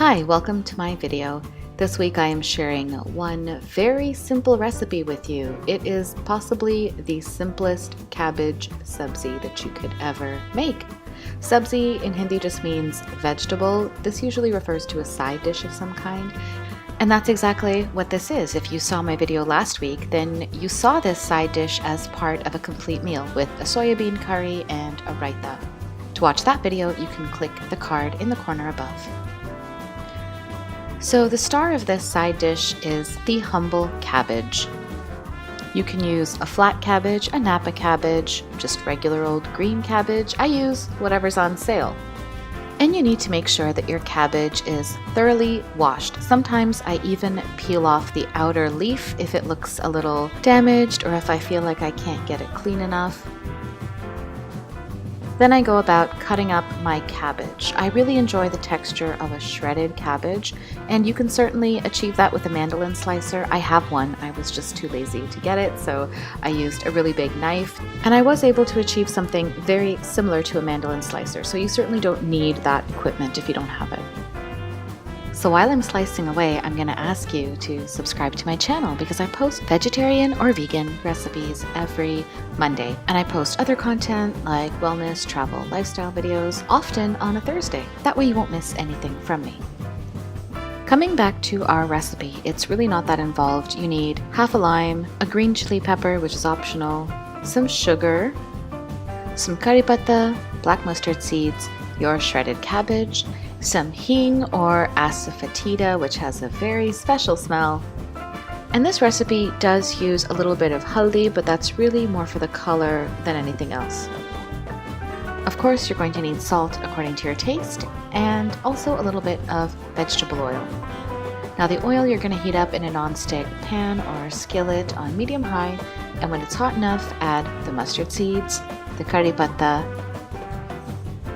Hi, welcome to my video. This week I am sharing one very simple recipe with you. It is possibly the simplest cabbage sabzi that you could ever make. Sabzi in Hindi just means vegetable. This usually refers to a side dish of some kind. And that's exactly what this is. If you saw my video last week, then you saw this side dish as part of a complete meal with a soya bean curry and a raita. To watch that video, you can click the card in the corner above. So the star of this side dish is the humble cabbage. You can use a flat cabbage, a Napa cabbage, just regular old green cabbage. I use whatever's on sale. And you need to make sure that your cabbage is thoroughly washed. Sometimes I even peel off the outer leaf if it looks a little damaged or if I feel like I can't get it clean enough. Then I go about cutting up my cabbage. I really enjoy the texture of a shredded cabbage, and you can certainly achieve that with a mandolin slicer. I have one, I was just too lazy to get it, so I used a really big knife, and I was able to achieve something very similar to a mandolin slicer, so you certainly don't need that equipment if you don't have it. So while I'm slicing away, I'm going to ask you to subscribe to my channel because I post vegetarian or vegan recipes every Monday. And I post other content like wellness, travel, lifestyle videos, often on a Thursday. That way you won't miss anything from me. Coming back to our recipe, it's really not that involved. You need half a lime, a green chili pepper, which is optional, some sugar, some curry patta, black mustard seeds, your shredded cabbage, some hing or asafoetida, which has a very special smell. And this recipe does use a little bit of haldi, but that's really more for the color than anything else. Of course, you're going to need salt according to your taste, and also a little bit of vegetable oil. Now the oil you're going to heat up in a non-stick pan or skillet on medium-high, and when it's hot enough, add the mustard seeds, the curry patta,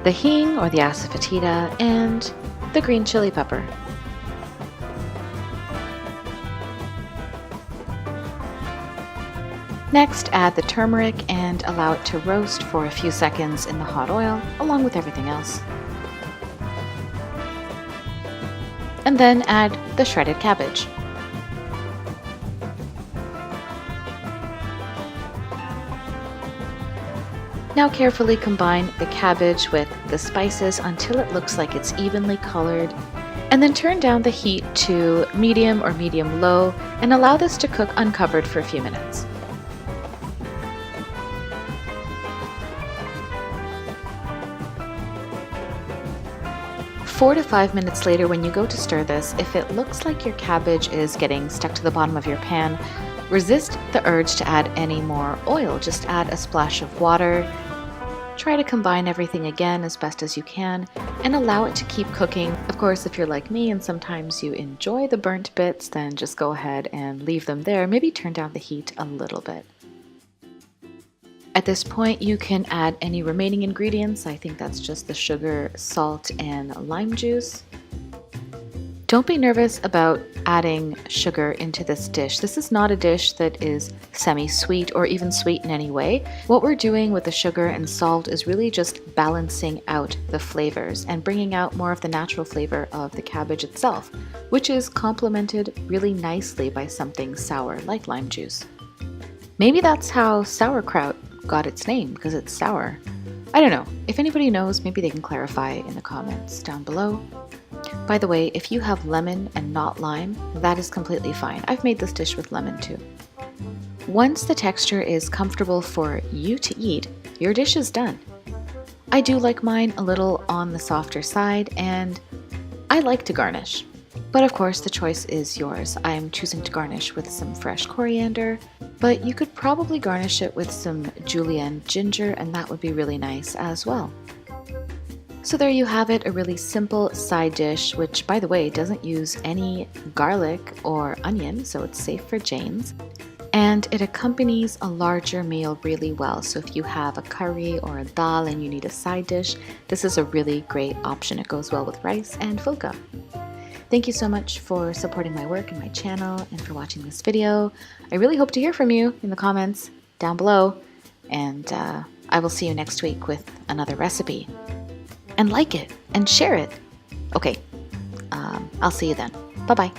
the hing or the asafoetida, and the green chili pepper. Next, add the turmeric and allow it to roast for a few seconds in the hot oil, along with everything else. And then add the shredded cabbage. Now carefully combine the cabbage with the spices until it looks like it's evenly colored, and then turn down the heat to medium or medium-low and allow this to cook uncovered for a few minutes. Four to 5 minutes later, when you go to stir this, if it looks like your cabbage is getting stuck to the bottom of your pan, resist the urge to add any more oil. Just add a splash of water. Try to combine everything again as best as you can and allow it to keep cooking. Of course, if you're like me and sometimes you enjoy the burnt bits, then just go ahead and leave them there. Maybe turn down the heat a little bit. At this point, you can add any remaining ingredients. I think that's just the sugar, salt, and lime juice. Don't be nervous about adding sugar into this dish. This is not a dish that is semi-sweet or even sweet in any way. What we're doing with the sugar and salt is really just balancing out the flavors and bringing out more of the natural flavor of the cabbage itself, which is complemented really nicely by something sour like lime juice. Maybe that's how sauerkraut got its name, because it's sour. I don't know. If anybody knows, maybe they can clarify in the comments down below. By the way, if you have lemon and not lime, that is completely fine. I've made this dish with lemon too. Once the texture is comfortable for you to eat, your dish is done. I do like mine a little on the softer side, and I like to garnish. But of course, the choice is yours. I'm choosing to garnish with some fresh coriander, but you could probably garnish it with some julienne ginger, and that would be really nice as well. So there you have it, a really simple side dish, which, by the way, doesn't use any garlic or onion, so it's safe for Janes. And it accompanies a larger meal really well. So if you have a curry or a dal and you need a side dish, this is a really great option. It goes well with rice and fulka. Thank you so much for supporting my work and my channel and for watching this video. I really hope to hear from you in the comments down below, and I will see you next week with another recipe. And like it and share it. Okay, I'll see you then. Bye-bye.